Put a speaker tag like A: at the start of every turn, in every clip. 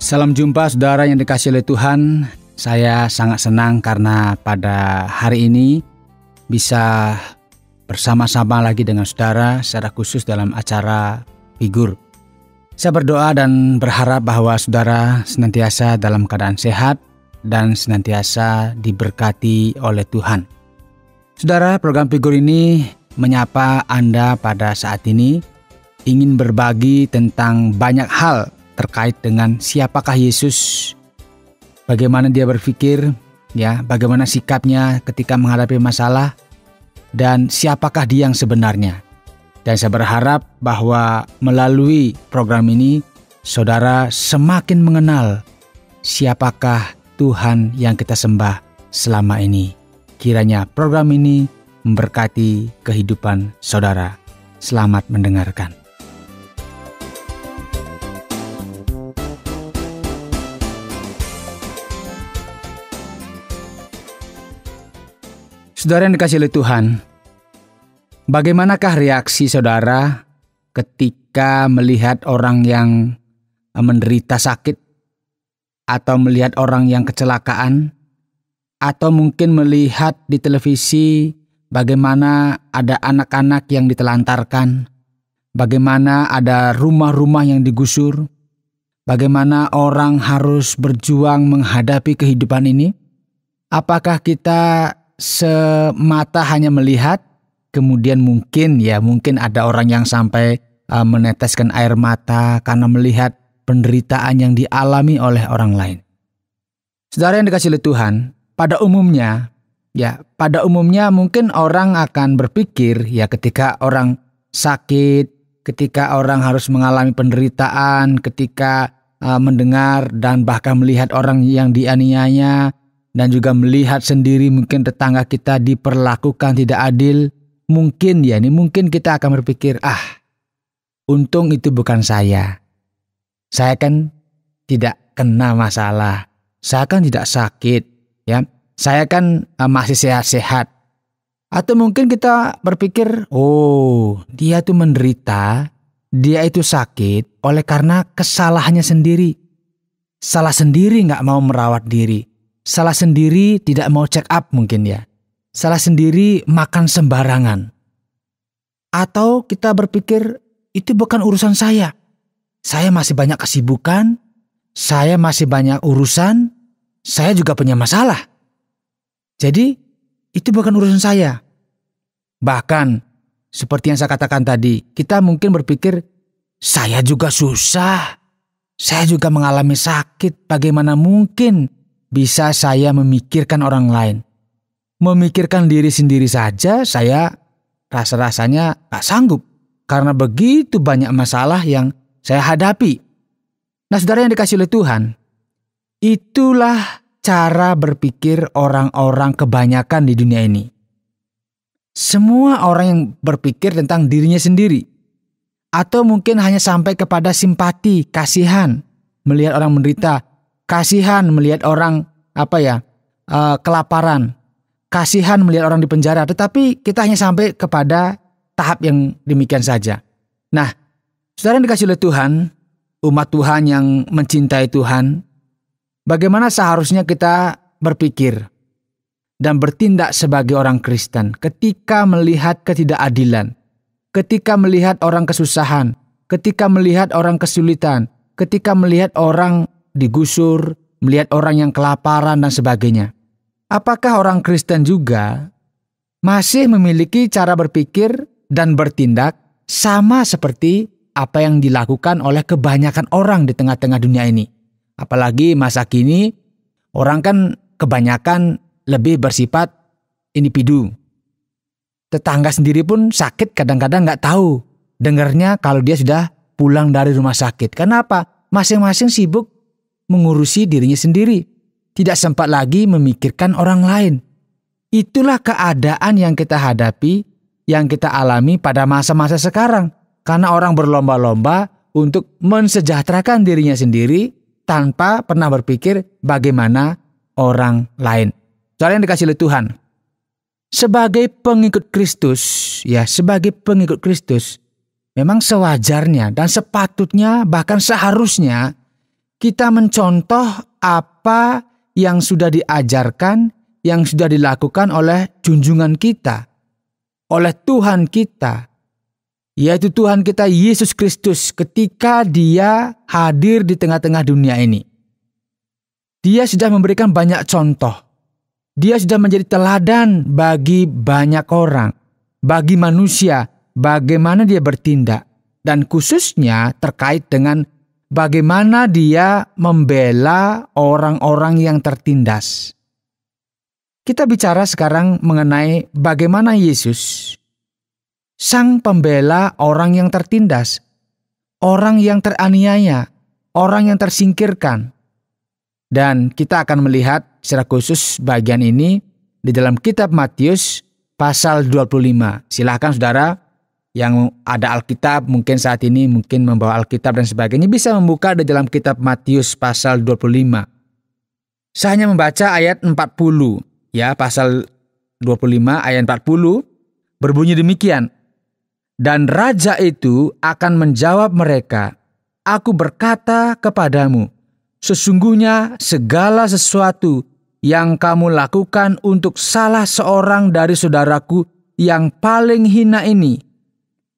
A: Salam jumpa saudara yang dikasihi oleh Tuhan. Saya sangat senang karena pada hari ini bisa bersama-sama lagi dengan saudara secara khusus dalam acara Figur. Saya berdoa dan berharap bahwa saudara senantiasa dalam keadaan sehat dan senantiasa diberkati oleh Tuhan. Saudara, program Figur ini menyapa Anda pada saat ini, ingin berbagi tentang banyak hal terkait dengan siapakah Yesus, bagaimana dia berpikir, bagaimana sikapnya ketika menghadapi masalah, dan siapakah dia yang sebenarnya. Dan saya berharap bahwa melalui program ini, saudara semakin mengenal siapakah Tuhan yang kita sembah selama ini. Kiranya program ini memberkati kehidupan saudara. Selamat mendengarkan. Saudara yang dikasihi oleh Tuhan, bagaimanakah reaksi saudara ketika melihat orang yang menderita sakit, atau melihat orang yang kecelakaan, atau mungkin melihat di televisi bagaimana ada anak-anak yang ditelantarkan, bagaimana ada rumah-rumah yang digusur, bagaimana orang harus berjuang menghadapi kehidupan ini? Apakah kita semata hanya melihat, kemudian mungkin ada orang yang sampai meneteskan air mata karena melihat penderitaan yang dialami oleh orang lain. Saudara yang dikasihi oleh Tuhan, pada umumnya mungkin orang akan berpikir ketika orang sakit, ketika orang harus mengalami penderitaan, ketika mendengar dan bahkan melihat orang yang dianiayanya, dan juga melihat sendiri mungkin tetangga kita diperlakukan tidak adil, mungkin kita akan berpikir, untung itu bukan saya. Saya kan tidak kena masalah, saya kan tidak sakit, saya kan masih sehat-sehat. Atau mungkin kita berpikir, dia tuh menderita, dia itu sakit oleh karena kesalahannya sendiri. Salah sendiri gak mau merawat diri. Salah sendiri tidak mau check up mungkin Salah sendiri makan sembarangan. Atau kita berpikir, itu bukan urusan saya. Saya masih banyak kesibukan, saya masih banyak urusan, saya juga punya masalah. Jadi itu bukan urusan saya. Bahkan seperti yang saya katakan tadi, kita mungkin berpikir, saya juga susah, saya juga mengalami sakit, bagaimana mungkin bisa saya memikirkan orang lain? Memikirkan diri sendiri saja saya rasa-rasanya gak sanggup. Karena begitu banyak masalah yang saya hadapi. Nah, saudara yang dikasihi oleh Tuhan, itulah cara berpikir orang-orang kebanyakan di dunia ini. Semua orang yang berpikir tentang dirinya sendiri. Atau mungkin hanya sampai kepada simpati, kasihan, melihat orang menderita, kasihan melihat orang kelaparan, kasihan melihat orang di penjara, tetapi kita hanya sampai kepada tahap yang demikian saja. Nah, saudara yang dikasihi oleh Tuhan, umat Tuhan yang mencintai Tuhan, bagaimana seharusnya kita berpikir dan bertindak sebagai orang Kristen ketika melihat ketidakadilan, ketika melihat orang kesusahan, ketika melihat orang kesulitan, ketika melihat orang digusur, melihat orang yang kelaparan dan sebagainya. Apakah orang Kristen juga masih memiliki cara berpikir dan bertindak sama seperti apa yang dilakukan oleh kebanyakan orang di tengah-tengah dunia ini? Apalagi masa kini, orang kan kebanyakan lebih bersifat individu. Tetangga sendiri pun sakit kadang-kadang gak tahu. Dengarnya kalau dia sudah pulang dari rumah sakit. Kenapa? Masing-masing sibuk mengurusi dirinya sendiri, tidak sempat lagi memikirkan orang lain. Itulah keadaan yang kita hadapi, yang kita alami pada masa-masa sekarang. Karena orang berlomba-lomba untuk mensejahterakan dirinya sendiri tanpa pernah berpikir bagaimana orang lain. Saudara yang dikasihi oleh Tuhan, sebagai pengikut Kristus, memang sewajarnya dan sepatutnya bahkan seharusnya kita mencontoh apa yang sudah diajarkan, yang sudah dilakukan oleh junjungan kita, oleh Tuhan kita, yaitu Tuhan kita Yesus Kristus ketika Dia hadir di tengah-tengah dunia ini. Dia sudah memberikan banyak contoh. Dia sudah menjadi teladan bagi banyak orang, bagi manusia, bagaimana Dia bertindak, dan khususnya terkait dengan bagaimana Dia membela orang-orang yang tertindas. Kita bicara sekarang mengenai bagaimana Yesus, Sang Pembela orang yang tertindas, orang yang teraniaya, orang yang tersingkirkan. Dan kita akan melihat secara khusus bagian ini di dalam kitab Matius pasal 25. Silakan saudara yang ada Alkitab mungkin saat ini, mungkin membawa Alkitab dan sebagainya, bisa membuka di dalam kitab Matius pasal 25. Saya hanya membaca ayat 40. Ya, pasal 25 ayat 40 berbunyi demikian. Dan raja itu akan menjawab mereka, "Aku berkata kepadamu, sesungguhnya segala sesuatu yang kamu lakukan untuk salah seorang dari saudaraku yang paling hina ini,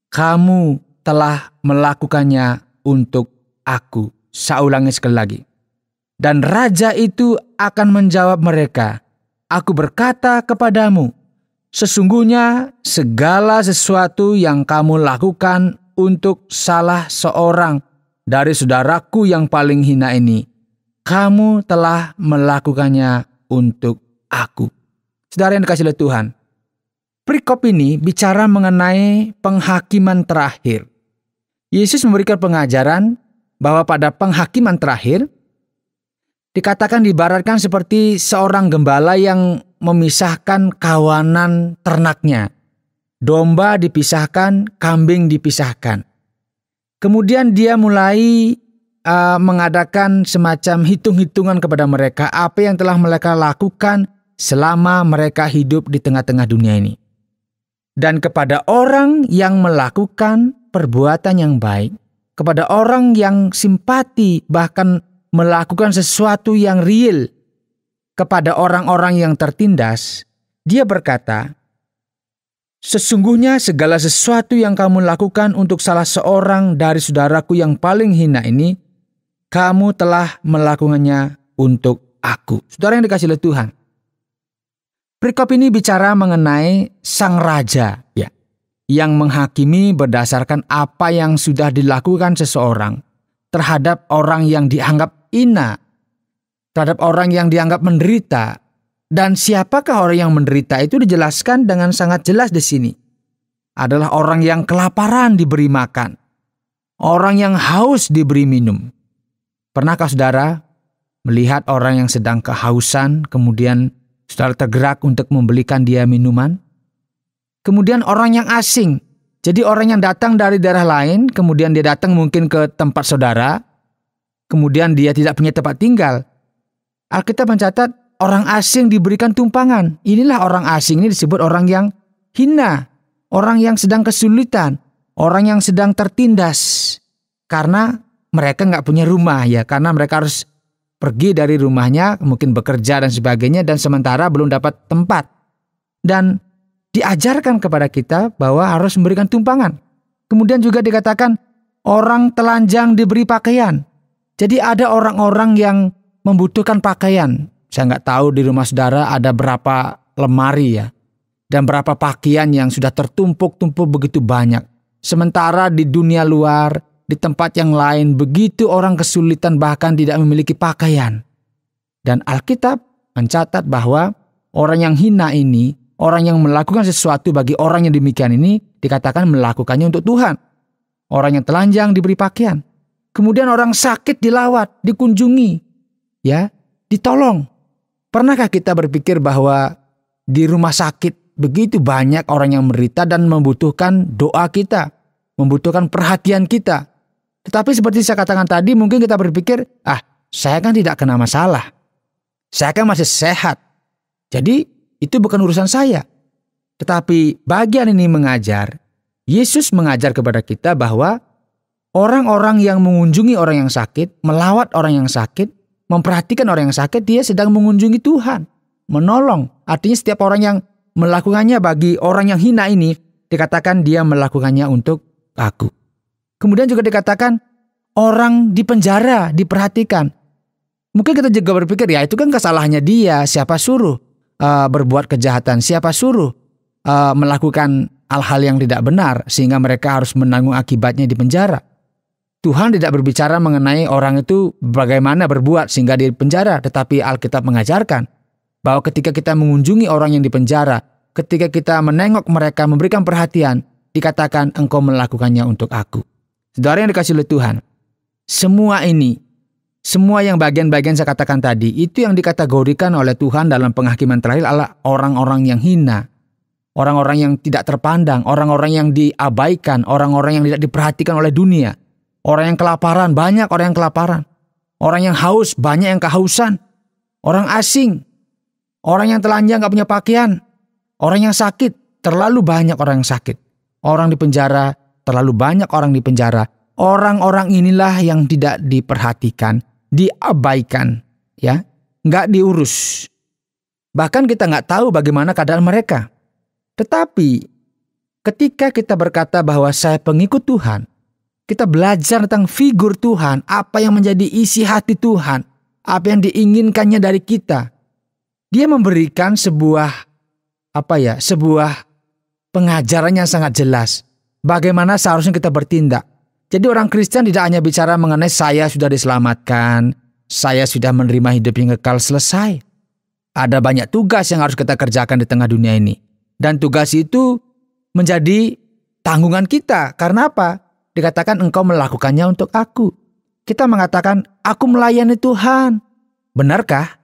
A: kamu telah melakukannya untuk aku." Saya ulangi sekali lagi. Dan raja itu akan menjawab mereka, "Aku berkata kepadamu, sesungguhnya segala sesuatu yang kamu lakukan untuk salah seorang dari saudaraku yang paling hina ini, kamu telah melakukannya untuk aku." Saudara yang dikasihi oleh Tuhan, perikop ini bicara mengenai penghakiman terakhir. Yesus memberikan pengajaran bahwa pada penghakiman terakhir, dikatakan diibaratkan seperti seorang gembala yang memisahkan kawanan ternaknya. Domba dipisahkan, kambing dipisahkan. Kemudian dia mulai mengadakan semacam hitung-hitungan kepada mereka apa yang telah mereka lakukan selama mereka hidup di tengah-tengah dunia ini. Dan kepada orang yang melakukan perbuatan yang baik, kepada orang yang simpati bahkan melakukan sesuatu yang real kepada orang-orang yang tertindas, dia berkata, "Sesungguhnya segala sesuatu yang kamu lakukan untuk salah seorang dari saudaraku yang paling hina ini, kamu telah melakukannya untuk aku." Saudara yang dikasihi oleh Tuhan, perikop ini bicara mengenai sang raja, ya, yang menghakimi berdasarkan apa yang sudah dilakukan seseorang terhadap orang yang dianggap hina, terhadap orang yang dianggap menderita. Dan siapakah orang yang menderita itu dijelaskan dengan sangat jelas di sini. Adalah orang yang kelaparan diberi makan, orang yang haus diberi minum. Pernahkah saudara melihat orang yang sedang kehausan, kemudian saudara tergerak untuk membelikan dia minuman? Kemudian orang yang asing, jadi orang yang datang dari daerah lain, kemudian dia datang mungkin ke tempat saudara, kemudian dia tidak punya tempat tinggal. Alkitab mencatat orang asing diberikan tumpangan. Inilah orang asing ini disebut orang yang hina, orang yang sedang kesulitan, orang yang sedang tertindas. Karena mereka nggak punya rumah, ya, karena mereka harus pergi dari rumahnya, mungkin bekerja dan sebagainya, dan sementara belum dapat tempat. Dan diajarkan kepada kita bahwa harus memberikan tumpangan. Kemudian juga dikatakan orang telanjang diberi pakaian. Jadi ada orang-orang yang membutuhkan pakaian. Saya nggak tahu di rumah saudara ada berapa lemari, ya, dan berapa pakaian yang sudah tertumpuk-tumpuk begitu banyak. Sementara di dunia luar, di tempat yang lain, begitu orang kesulitan bahkan tidak memiliki pakaian. Dan Alkitab mencatat bahwa orang yang hina ini, orang yang melakukan sesuatu bagi orang yang demikian ini, dikatakan melakukannya untuk Tuhan. Orang yang telanjang diberi pakaian. Kemudian orang sakit dilawat, dikunjungi, ya, ditolong. Pernahkah kita berpikir bahwa di rumah sakit begitu banyak orang yang menderita dan membutuhkan doa kita, membutuhkan perhatian kita. Tetapi seperti saya katakan tadi, mungkin kita berpikir, saya kan tidak kena masalah. Saya kan masih sehat. Jadi itu bukan urusan saya. Tetapi bagian ini mengajar, Yesus mengajar kepada kita bahwa Orang-orang yang mengunjungi orang yang sakit, melawat orang yang sakit, memperhatikan orang yang sakit, dia sedang mengunjungi Tuhan, menolong. Artinya setiap orang yang melakukannya bagi orang yang hina ini, dikatakan dia melakukannya untuk aku. Kemudian juga dikatakan orang di penjara diperhatikan. Mungkin kita juga berpikir, ya itu kan kesalahannya dia, siapa suruh berbuat kejahatan, siapa suruh melakukan hal-hal yang tidak benar sehingga mereka harus menanggung akibatnya di penjara. Tuhan tidak berbicara mengenai orang itu bagaimana berbuat sehingga di penjara, tetapi Alkitab mengajarkan bahwa ketika kita mengunjungi orang yang di penjara, ketika kita menengok mereka, memberikan perhatian, dikatakan engkau melakukannya untuk aku. Saudara yang dikasihi oleh Tuhan, semua ini, semua yang bagian-bagian saya katakan tadi, itu yang dikategorikan oleh Tuhan dalam penghakiman terakhir adalah orang-orang yang hina, orang-orang yang tidak terpandang, orang-orang yang diabaikan, orang-orang yang tidak diperhatikan oleh dunia. Orang yang kelaparan, banyak orang yang kelaparan. Orang yang haus, banyak yang kehausan. Orang asing, orang yang telanjang gak punya pakaian. Orang yang sakit, terlalu banyak orang yang sakit. Orang di penjara, terlalu banyak orang di penjara. Orang-orang inilah yang tidak diperhatikan, diabaikan, ya, gak diurus. Bahkan kita gak tahu bagaimana keadaan mereka. Tetapi ketika kita berkata bahwa saya pengikut Tuhan, kita belajar tentang figur Tuhan, apa yang menjadi isi hati Tuhan, apa yang diinginkannya dari kita. Dia memberikan sebuah pengajaran yang sangat jelas. Bagaimana seharusnya kita bertindak. Jadi orang Kristen tidak hanya bicara mengenai saya sudah diselamatkan, saya sudah menerima hidup yang kekal, selesai. Ada banyak tugas yang harus kita kerjakan di tengah dunia ini. Dan tugas itu menjadi tanggungan kita. Karena apa? Dikatakan engkau melakukannya untuk aku. Kita mengatakan aku melayani Tuhan. Benarkah?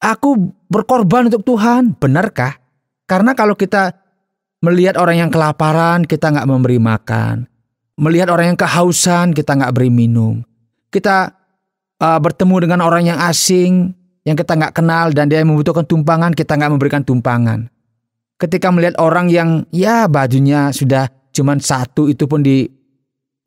A: Aku berkorban untuk Tuhan. Benarkah? Karena kalau kita melihat orang yang kelaparan, kita gak memberi makan. Melihat orang yang kehausan, kita gak beri minum. Kita bertemu dengan orang yang asing, yang kita gak kenal dan dia membutuhkan tumpangan, kita gak memberikan tumpangan. Ketika melihat orang yang bajunya sudah cuman satu, itu pun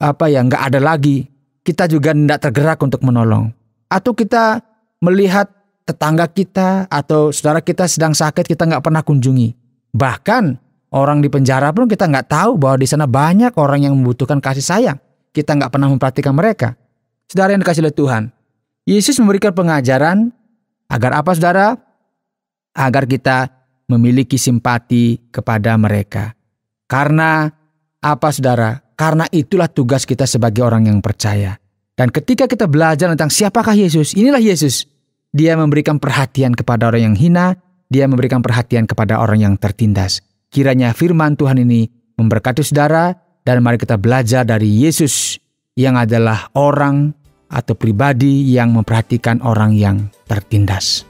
A: nggak ada lagi, kita juga tidak tergerak untuk menolong. Atau kita melihat tetangga kita atau saudara kita sedang sakit, kita nggak pernah kunjungi. Bahkan orang di penjara pun kita nggak tahu bahwa di sana banyak orang yang membutuhkan kasih sayang. Kita nggak pernah memperhatikan mereka. Saudara yang dikasihi oleh Tuhan, Yesus memberikan pengajaran agar apa, saudara? Agar kita memiliki simpati kepada mereka. Karena apa, saudara? Karena itulah tugas kita sebagai orang yang percaya. Dan ketika kita belajar tentang siapakah Yesus, inilah Yesus. Dia memberikan perhatian kepada orang yang hina, dia memberikan perhatian kepada orang yang tertindas. Kiranya firman Tuhan ini memberkati saudara, dan mari kita belajar dari Yesus yang adalah orang atau pribadi yang memperhatikan orang yang tertindas.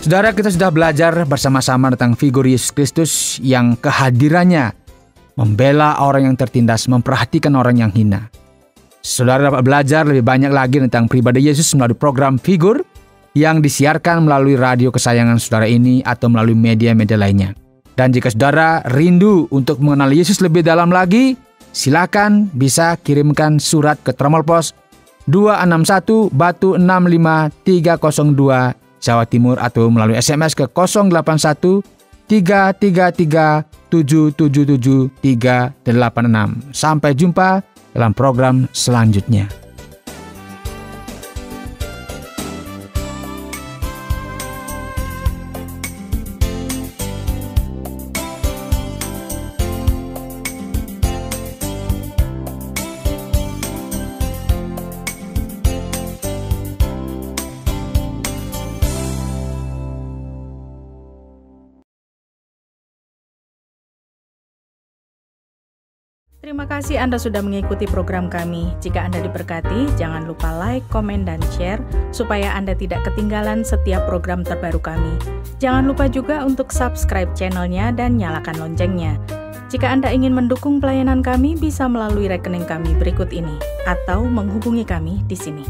A: Saudara, kita sudah belajar bersama-sama tentang figur Yesus Kristus yang kehadirannya membela orang yang tertindas, memperhatikan orang yang hina. Saudara dapat belajar lebih banyak lagi tentang pribadi Yesus melalui program Figur yang disiarkan melalui radio kesayangan saudara ini atau melalui media-media lainnya. Dan jika saudara rindu untuk mengenal Yesus lebih dalam lagi, silakan bisa kirimkan surat ke Tromol Pos 261 Batu 65302 Jawa Timur atau melalui SMS ke 081 333 777 386. Sampai jumpa dalam program selanjutnya.
B: Terima kasih Anda sudah mengikuti program kami. Jika Anda diberkati, jangan lupa like, komen, dan share supaya Anda tidak ketinggalan setiap program terbaru kami. Jangan lupa juga untuk subscribe channelnya dan nyalakan loncengnya. Jika Anda ingin mendukung pelayanan kami, bisa melalui rekening kami berikut ini atau menghubungi kami di sini.